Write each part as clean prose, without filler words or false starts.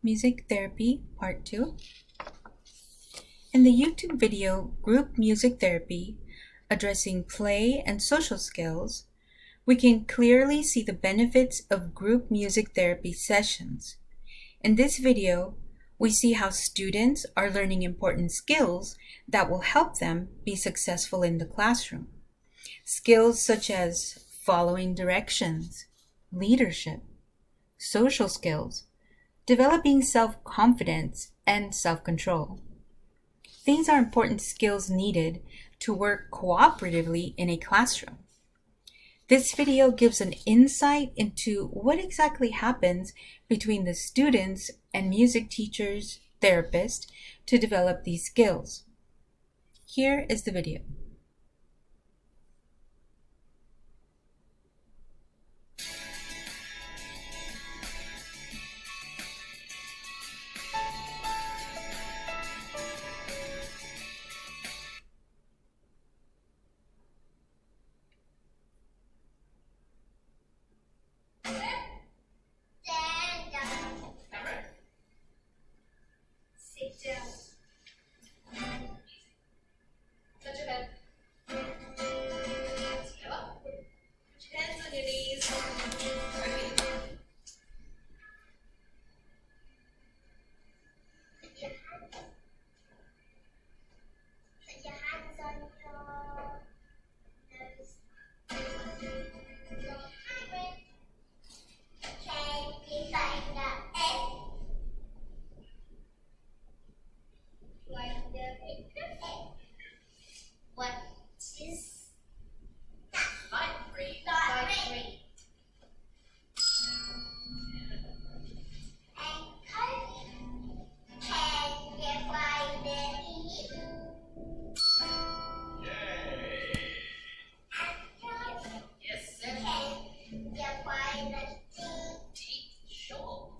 Music Therapy Part 2. In the YouTube video Group Music Therapy, addressing play and social skills, we can clearly see the benefits of group music therapy sessions. In this video, we see how students are learning important skills that will help them be successful in the classroom. Skills such as following directions, leadership, social skills, developing self-confidence, and self-control. These are important skills needed to work cooperatively in a classroom. This video gives an insight into what exactly happens between the students and music teachers, therapists to develop these skills. Here is the video. Sit down. Touch your head. Stand up. Put your hands on your knees. Okay. Put your hands on your nose. Can you find the egg? Like the What is vibrate. Vibrate. Vibrate. and Cody? Can you find the E? And Cody, Yes, sir. can you find the T? T. Sure.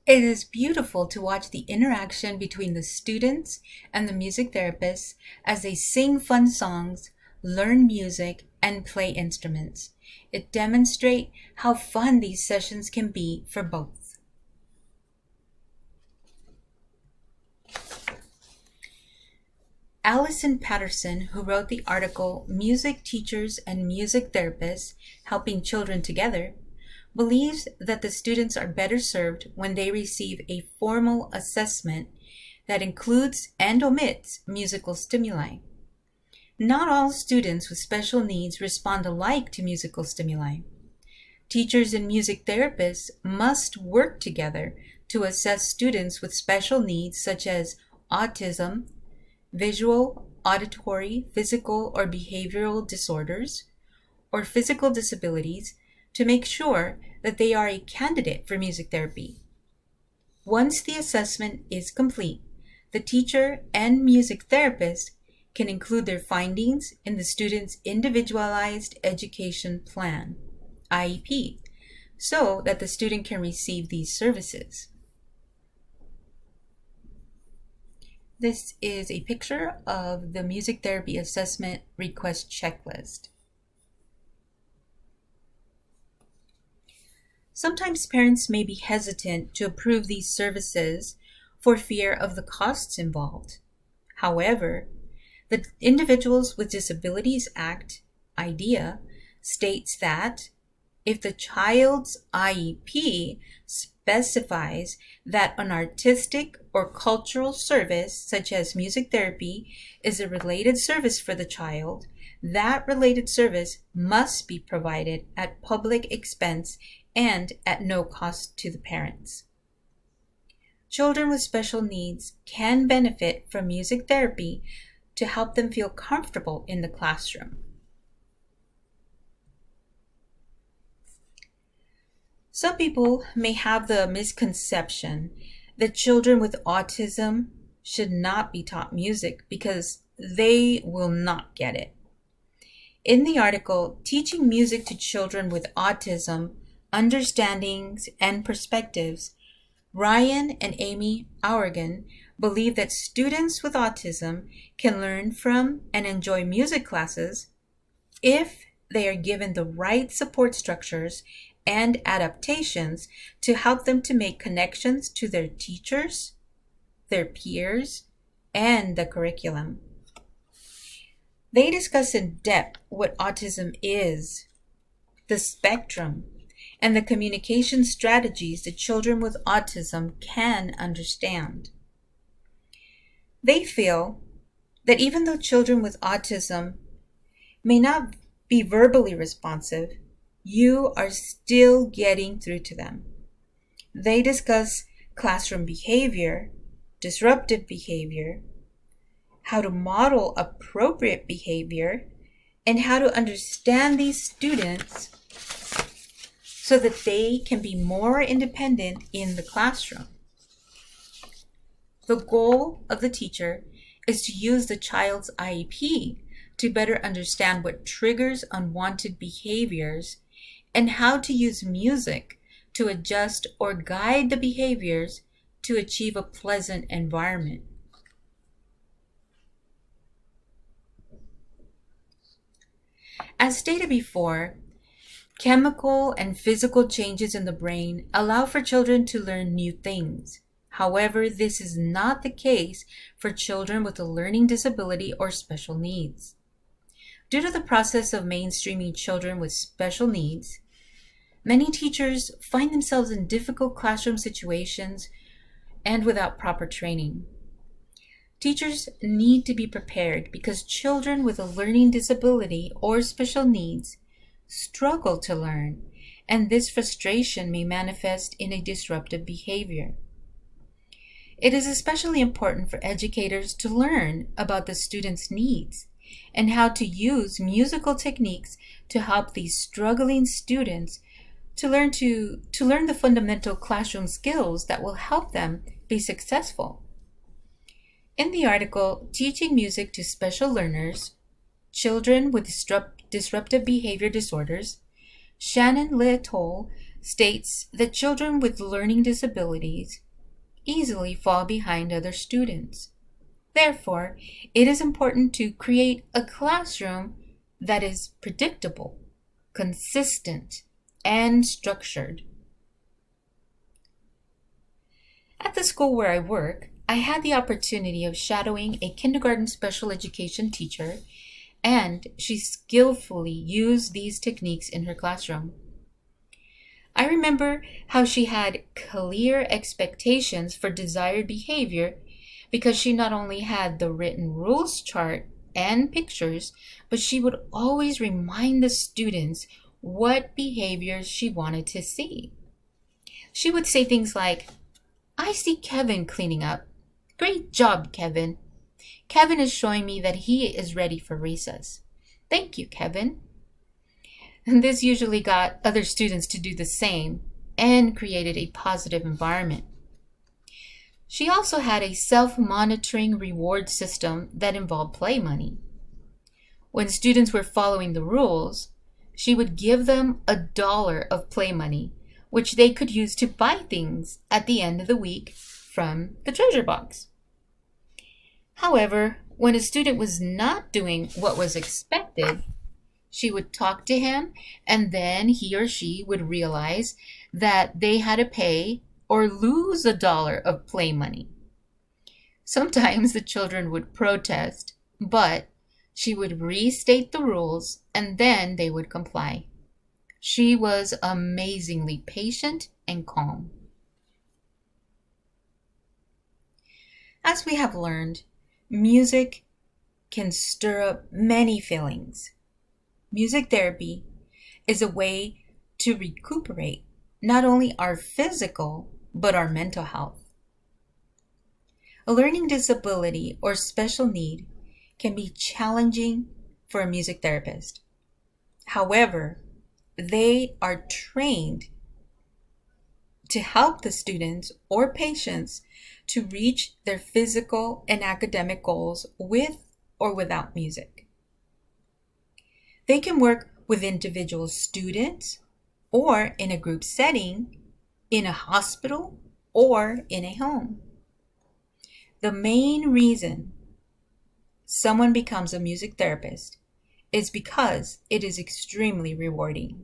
It is beautiful to watch the interaction between the students and the music therapists as they sing fun songs, learn music, and play instruments. It demonstrates how fun these sessions can be for both. Allison Patterson, who wrote the article Music Teachers and Music Therapists Helping Children Together, believes that the students are better served when they receive a formal assessment that includes and omits musical stimuli. Not all students with special needs respond alike to musical stimuli. Teachers and music therapists must work together to assess students with special needs such as autism, visual, auditory, physical, or behavioral disorders, or physical disabilities to make sure that they are a candidate for music therapy. Once the assessment is complete, the teacher and music therapist can include their findings in the student's Individualized Education Plan, IEP, so that the student can receive these services. This is a picture of the music therapy assessment request checklist. Sometimes parents may be hesitant to approve these services for fear of the costs involved. However, the Individuals with Disabilities Act IDEA states that if the child's IEP specifies that an artistic or cultural service, such as music therapy, is a related service for the child, that related service must be provided at public expense and at no cost to the parents. Children with special needs can benefit from music therapy to help them feel comfortable in the classroom. Some people may have the misconception that children with autism should not be taught music because they will not get it. In the article, Teaching Music to Children with Autism, Understandings and Perspectives, Ryan and Amy Auergen believe that students with autism can learn from and enjoy music classes if they are given the right support structures and adaptations to help them to make connections to their teachers, their peers, and the curriculum. They discuss in depth what autism is, the spectrum, and the communication strategies that children with autism can understand. They feel that even though children with autism may not be verbally responsive, you are still getting through to them. They discuss classroom behavior, disruptive behavior, how to model appropriate behavior, and how to understand these students so that they can be more independent in the classroom. The goal of the teacher is to use the child's IEP to better understand what triggers unwanted behaviors and how to use music to adjust or guide the behaviors to achieve a pleasant environment. As stated before, chemical and physical changes in the brain allow for children to learn new things. However, this is not the case for children with a learning disability or special needs. Due to the process of mainstreaming children with special needs, many teachers find themselves in difficult classroom situations and without proper training. Teachers need to be prepared because children with a learning disability or special needs struggle to learn, and this frustration may manifest in a disruptive behavior. It is especially important for educators to learn about the students' needs and how to use musical techniques to help these struggling students to learn the fundamental classroom skills that will help them be successful. In the article, Teaching Music to Special Learners, Children with Disruptive Behavior Disorders, Shannon Leotoll states that children with learning disabilities easily fall behind other students. Therefore, it is important to create a classroom that is predictable, consistent, and structured. At the school where I work, I had the opportunity of shadowing a kindergarten special education teacher, and she skillfully used these techniques in her classroom. I remember how she had clear expectations for desired behavior because she not only had the written rules chart and pictures, but she would always remind the students what behaviors she wanted to see. She would say things like, "I see Kevin cleaning up. Great job, Kevin. Kevin is showing me that he is ready for recess. Thank you, Kevin." And this usually got other students to do the same and created a positive environment. She also had a self-monitoring reward system that involved play money. When students were following the rules, she would give them $1 of play money, which they could use to buy things at the end of the week from the treasure box. However, when a student was not doing what was expected, She would talk to him, and then he or she would realize that they had to pay or lose $1 of play money. Sometimes the children would protest, but she would restate the rules and then they would comply. She was amazingly patient and calm. As we have learned, music can stir up many feelings. Music therapy is a way to recuperate not only our physical but our mental health. A learning disability or special need can be challenging for a music therapist. However, they are trained to help the students or patients to reach their physical and academic goals with or without music. They can work with individual students or in a group setting, in a hospital, or in a home. The main reason someone becomes a music therapist is because it is extremely rewarding.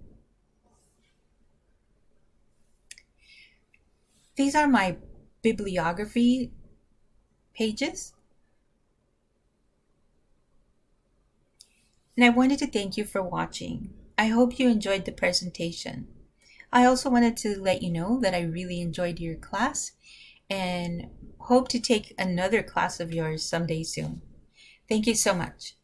These are my bibliography pages. And I wanted to thank you for watching. I hope you enjoyed the presentation. I also wanted to let you know that I really enjoyed your class and hope to take another class of yours someday soon. Thank you so much.